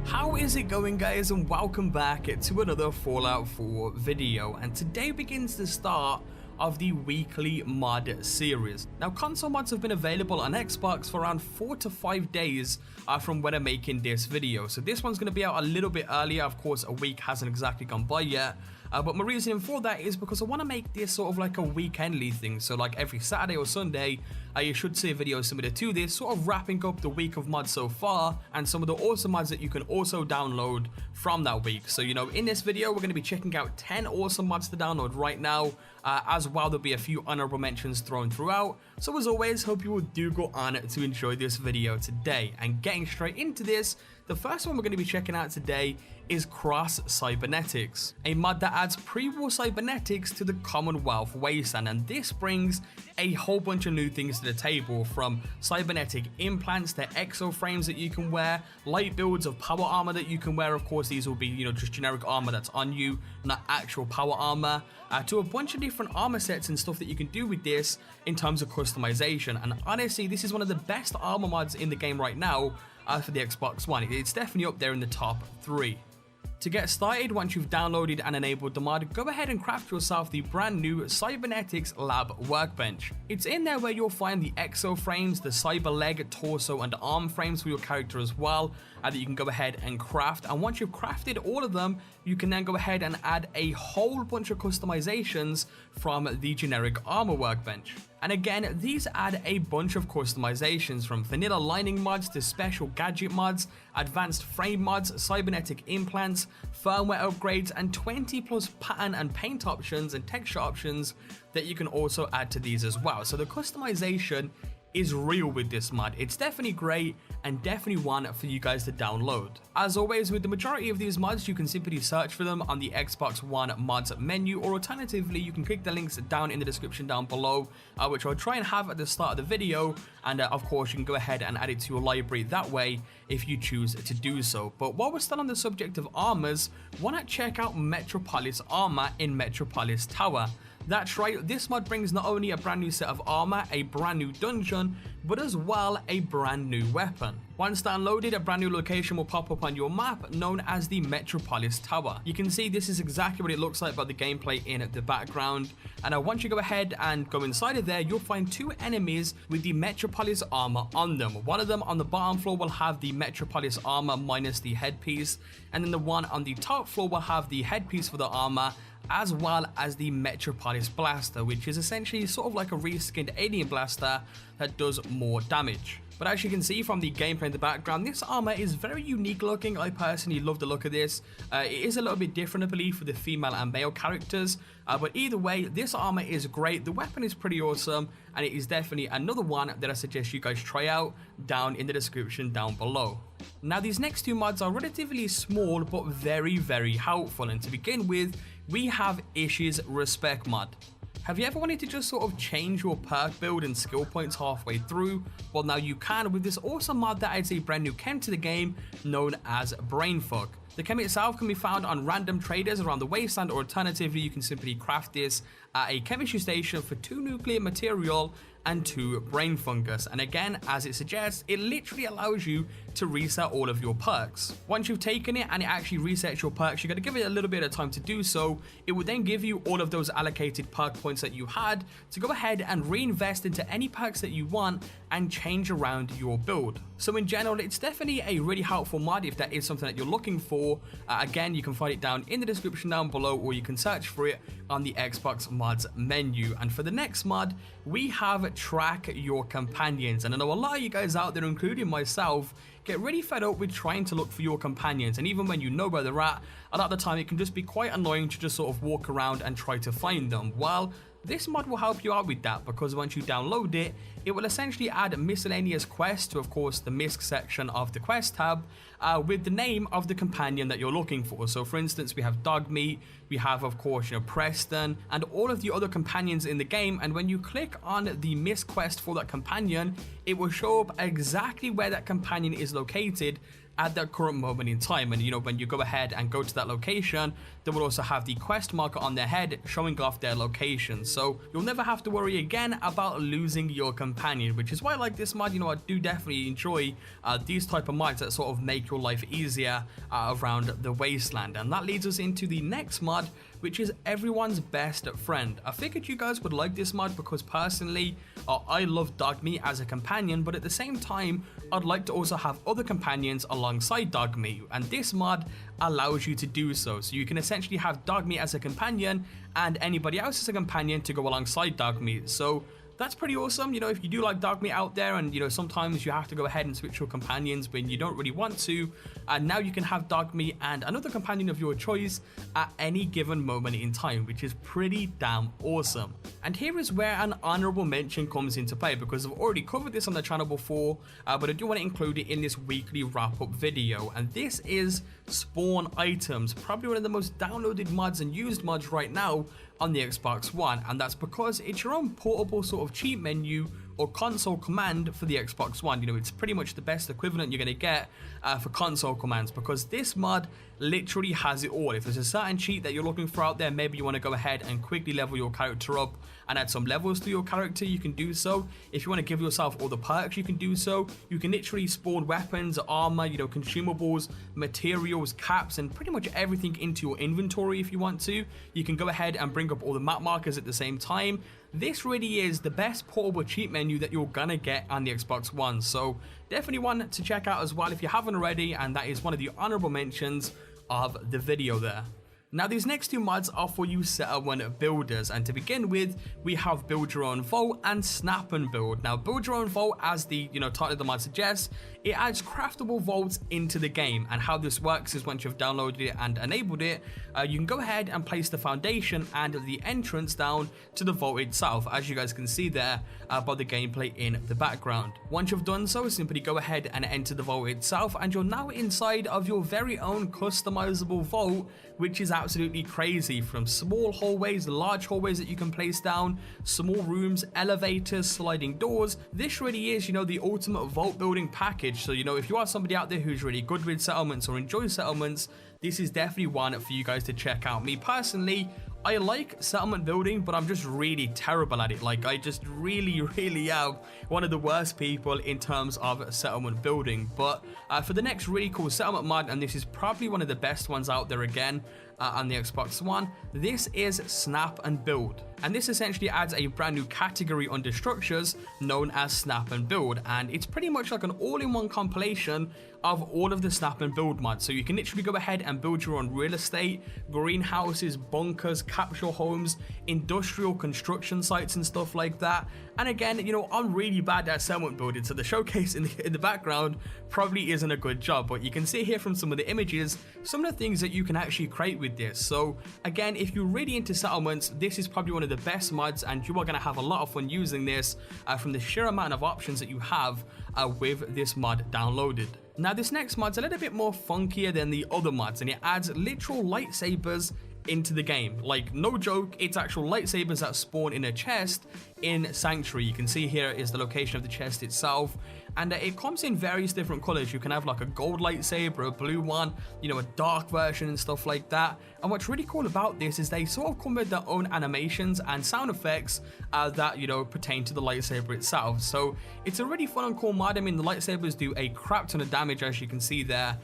How is it going, guys, and welcome back to another Fallout 4 video. And today begins the start of the weekly mod series. Now, console mods have been available on Xbox for around 4 to 5 days from when I'm making this video. So this one's going to be out a little bit earlier. Of course, a week hasn't exactly gone by yet. But my reasoning for that is because I want to make this sort of like a weekendly thing. So like every Saturday or Sunday, you should see a video similar to this, sort of wrapping up the week of mods so far and some of the awesome mods that you can also download from that week. So, you know, in this video, we're going to be checking out 10 awesome mods to download right now. As well, there'll be a few honorable mentions thrown throughout. So as always, hope you all do go on to enjoy this video today. And getting straight into this, the first one we're going to be checking out today is Cross Cybernetics, a mod that adds pre-war cybernetics to the Commonwealth wasteland, and this brings a whole bunch of new things to the table, from cybernetic implants to exo frames that you can wear, light builds of power armor that you can wear. Of course, these will be, you know, just generic armor that's on you, not actual power armor, to a bunch of different armor sets and stuff that you can do with this in terms of customization. And honestly, this is one of the best armor mods in the game right now for the Xbox One. It's definitely up there in the top 3. To get started, once you've downloaded and enabled the mod, go ahead and craft yourself the brand new Cybernetics Lab workbench. It's in there where you'll find the exo frames, the cyber leg, torso and arm frames for your character as well, that you can go ahead and craft. And once you've crafted all of them, you can then go ahead and add a whole bunch of customizations from the generic armor workbench. And again, these add a bunch of customizations, from vanilla lining mods to special gadget mods, advanced frame mods, cybernetic implants, firmware upgrades, and 20 plus pattern and paint options and texture options that you can also add to these as well. So the customization is real with this mod. It's definitely great and definitely one for you guys to download. As always, with the majority of these mods, you can simply search for them on the Xbox One mods menu, or alternatively, you can click the links down in the description down below, which I'll try and have at the start of the video, and of course you can go ahead and add it to your library that way if you choose to do so. But while we're still on the subject of armors, why not check out Metropolis armor in Metropolis Tower? That's right, this mod brings not only a brand new set of armor, a brand new dungeon, but as well a brand new weapon. Once downloaded, a brand new location will pop up on your map known as the Metropolis Tower. You can see this is exactly what it looks like by the gameplay in the background. And once you go ahead and go inside of there, you'll find 2 enemies with the Metropolis armor on them. One of them on the bottom floor will have the Metropolis armor minus the headpiece, and then the one on the top floor will have the headpiece for the armor, as well as the Metropolis Blaster, which is essentially sort of like a reskinned alien blaster that does more damage. But as you can see from the gameplay in the background, this armor is very unique looking. I personally love the look of this. It is a little bit different, I believe, for the female and male characters. But either way, this armor is great. The weapon is pretty awesome, and it is definitely another one that I suggest you guys try out down in the description down below. Now, these next 2 mods are relatively small, but very, very helpful. And to begin with, we have Ish's Respect mod. Have you ever wanted to just sort of change your perk build and skill points halfway through? Well, now you can with this awesome mod that adds a brand new chem to the game known as Brainfuck. The chem itself can be found on random traders around the wasteland, or alternatively, you can simply craft this at a chemistry station for 2 nuclear material and 2 brain fungus. And again, as it suggests, it literally allows you to reset all of your perks. Once you've taken it and it actually resets your perks, you got to give it a little bit of time to do so. It will then give you all of those allocated perk points that you had to go ahead and reinvest into any perks that you want and change around your build. So in general, it's definitely a really helpful mod if that is something that you're looking for. Again, you can find it down in the description down below, or you can search for it on the Xbox mods menu. And for the next mod, we have Track Your Companions. And I know a lot of you guys out there, including myself, get really fed up with trying to look for your companions, and even when you know where they're at, a lot of the time it can just be quite annoying to just sort of walk around and try to find them. Well, this mod will help you out with that, because once you download it, it will essentially add miscellaneous quests to, of course, the MISC section of the quest tab with the name of the companion that you're looking for. So for instance, we have Dogmeat, we have, of course, Preston, and all of the other companions in the game. And when you click on the MISC quest for that companion, it will show up exactly where that companion is located at that current moment in time. And you know, when you go ahead and go to that location, they will also have the quest marker on their head showing off their location, so you'll never have to worry again about losing your companion, which is why I like this mod. You know, I do definitely enjoy these type of mods that sort of make your life easier around the wasteland. And that leads us into the next mod, which is everyone's best friend. I figured you guys would like this mod because personally I love Dogme as a companion, but at the same time I'd like to also have other companions alongside Dogme, and this mod allows you to do so. So you can essentially have Dogme as a companion and anybody else as a companion to go alongside Dogme. So that's pretty awesome. You know, if you do like Dogme out there, and you know, sometimes you have to go ahead and switch your companions when you don't really want to, and now you can have Dogme and another companion of your choice at any given moment in time, which is pretty damn awesome. And here is where an honorable mention comes into play, because I've already covered this on the channel before, but I do want to include it in this weekly wrap-up video, and this is spawn items, probably one of the most downloaded mods and used mods right now on the Xbox One, and that's because it's your own portable sort of cheat menu or console command for the Xbox One. You know, it's pretty much the best equivalent you're going to get for console commands, because this mod literally has it all. If there's a certain cheat that you're looking for out there, maybe you want to go ahead and quickly level your character up and add some levels to your character, you can do so. If you want to give yourself all the perks, you can do so. You can literally spawn weapons, armor, you know, consumables, materials, caps, and pretty much everything into your inventory if you want to. You can go ahead and bring up all the map markers at the same time. This really is the best portable cheat menu that you're gonna get on the Xbox One, so definitely one to check out as well if you haven't already, and that is one of the honorable mentions of the video there. Now these next two mods are for you setter one builders, and to begin with we have build your own vault and snap and build. Now build your own vault, as the title of the mod suggests, it adds craftable vaults into the game, and how this works is once you've downloaded it and enabled it, you can go ahead and place the foundation and the entrance down to the vault itself, as you guys can see there by the gameplay in the background. Once you've done so, simply go ahead and enter the vault itself, and you're now inside of your very own customizable vault, which is absolutely crazy. From small hallways, large hallways that you can place down, small rooms, elevators, sliding doors. This really is, the ultimate vault building package. So, if you are somebody out there who's really good with settlements or enjoys settlements, this is definitely one for you guys to check out. Me personally, I like settlement building, but I'm just really terrible at it. Like, I just really am one of the worst people in terms of settlement building. But for the next really cool settlement mod, and this is probably one of the best ones out there again on the Xbox One, this is Snap and Build. And this essentially adds a brand new category under structures known as Snap and Build, and it's pretty much like an all-in-one compilation of all of the Snap and Build mods. So you can literally go ahead and build your own real estate, greenhouses, bunkers, capsule homes, industrial construction sites and stuff like that. And again, I'm really bad at settlement building, so the showcase in the background probably isn't a good job, but you can see here from some of the images some of the things that you can actually create with this. So again, if you're really into settlements, this is probably one of the best mods, and you are going to have a lot of fun using this from the sheer amount of options that you have with this mod downloaded. Now this next mod's a little bit more funkier than the other mods, and it adds literal lightsabers into the game. Like, no joke, it's actual lightsabers that spawn in a chest in Sanctuary. You can see here is the location of the chest itself, and it comes in various different colors. You can have like a gold lightsaber, a blue one, a dark version and stuff like that. And what's really cool about this is they sort of come with their own animations and sound effects that pertain to the lightsaber itself. So it's a really fun and cool mod. I mean, the lightsabers do a crap ton of damage, as you can see there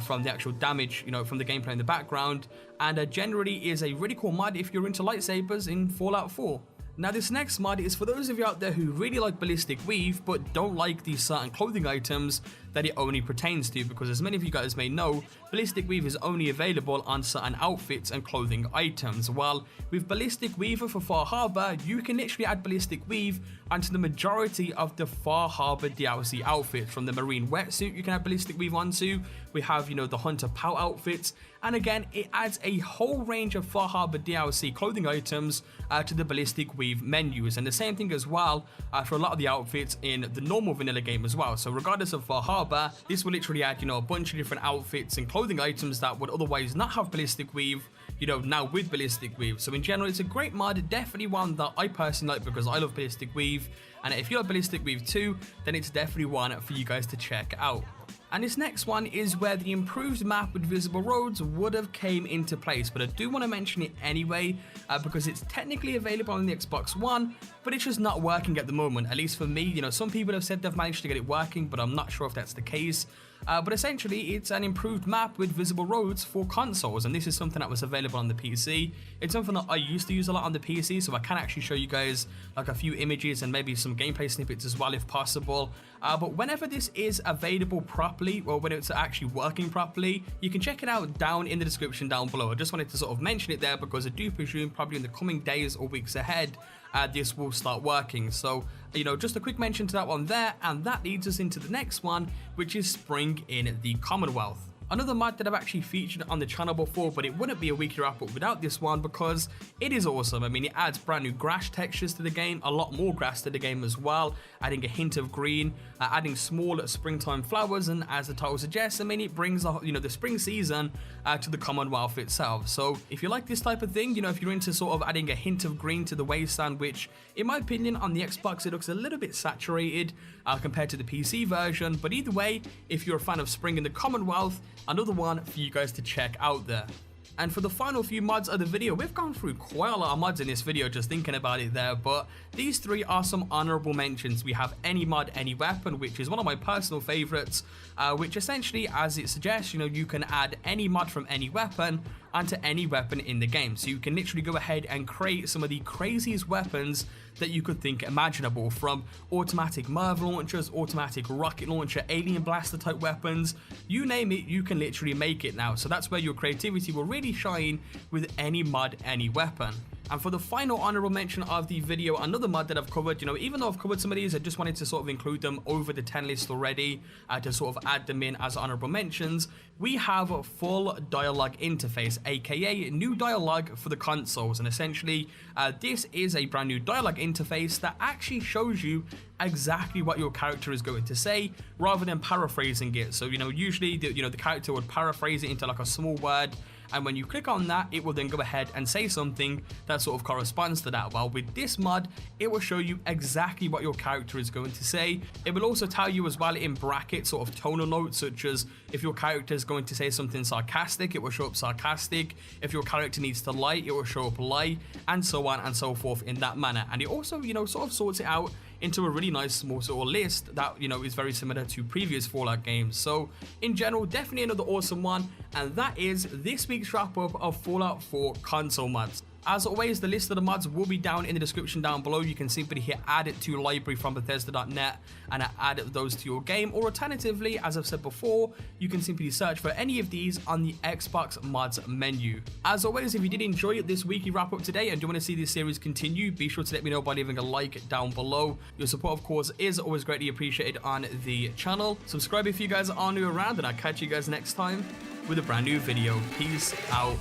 from the actual damage, from the gameplay in the background, and generally is a really cool mod if you're into lightsabers in Fallout 4. Now this next mod is for those of you out there who really like Ballistic Weave but don't like these certain clothing items that it only pertains to, because as many of you guys may know, Ballistic Weave is only available on certain outfits and clothing items. Well, with Ballistic Weaver for Far Harbor, you can literally add Ballistic Weave onto the majority of the Far Harbor DLC outfits. From the Marine wetsuit you can add Ballistic Weave onto, we have the Hunter Pout outfits, and again it adds a whole range of Far Harbor DLC clothing items to the Ballistic Weave menus, and the same thing as well for a lot of the outfits in the normal vanilla game as well. So regardless of Far Harbor, this will literally add a bunch of different outfits and clothing items that would otherwise not have Ballistic Weave, now with Ballistic Weave. So in general, it's a great mod, definitely one that I personally like because I love Ballistic Weave, and if you like Ballistic Weave too, then it's definitely one for you guys to check out. And this next one is where the improved map with visible roads would have came into place, but I do want to mention it anyway because it's technically available on the Xbox One, but it's just not working at the moment, at least for me. You know, some people have said they've managed to get it working, but I'm not sure if that's the case. But essentially, it's an improved map with visible roads for consoles, and this is something that was available on the PC. It's something that I used to use a lot on the PC, so I can actually show you guys like a few images and maybe some gameplay snippets as well if possible. But whenever this is available properly, or when it's actually working properly, you can check it out down in the description down below. I just wanted to sort of mention it there because I do presume probably in the coming days or weeks ahead, this will start working. So, you know, just a quick mention to that one there, and that leads us into the next one, which is Spring in the Commonwealth. Another mod that I've actually featured on the channel before, but it wouldn't be a weekly wrap-up without this one because it is awesome. I mean, it adds brand new grass textures to the game, a lot more grass to the game as well, adding a hint of green, adding small springtime flowers, and as the title suggests, I mean, it brings the spring season to the Commonwealth itself. So if you like this type of thing, you know, if you're into sort of adding a hint of green to the wasteland, which in my opinion on the Xbox it looks a little bit saturated compared to the PC version, but either way, if you're a fan of spring in the Commonwealth, another one for you guys to check out there. And for the final few mods of the video, we've gone through quite a lot of mods in this video just thinking about it there, but these three are some honorable mentions. We have Any Mod, Any Weapon, which is one of my personal favorites, which essentially, as it suggests, you know, you can add any mod from any weapon onto any weapon in the game. So you can literally go ahead and create some of the craziest weapons that you could think imaginable, from automatic MIRV launchers, automatic rocket launcher, alien blaster type weapons, you name it, you can literally make it now. So that's where your creativity will really shine with Any Mod, Any Weapon. And for the final honorable mention of the video, another mod that I've covered, you know, even though I've covered some of these, I just wanted to sort of include them over the 10 list already to sort of add them in as honorable mentions. We have a full dialogue interface, aka new dialogue for the consoles, and essentially this is a brand new dialogue interface that actually shows you exactly what your character is going to say rather than paraphrasing it. So, you know, usually the character would paraphrase it into like a small word, and when you click on that, it will then go ahead and say something that sort of corresponds to that. Well, with this mod, it will show you exactly what your character is going to say. It will also tell you as well in brackets sort of tonal notes, such as if your character is going to say something sarcastic, it will show up sarcastic. If your character needs to lie, it will show up lie, and so on and so forth in that manner. And it also, you know, sort of sorts it out into a really nice small sort of list that, you know, is very similar to previous Fallout games. So in general, definitely another awesome one, and that is this week's wrap up of Fallout 4 console mods. As always, the list of the mods will be down in the description down below. You can simply hit add it to your library from Bethesda.net and add those to your game, or alternatively, as I've said before, you can simply search for any of these on the Xbox mods menu. As always, if you did enjoy this weekly wrap up today and do want to see this series continue, be sure to let me know by leaving a like down below. Your support, of course, is always greatly appreciated on the channel. Subscribe if you guys are new around, and I'll catch you guys next time with a brand new video. Peace out.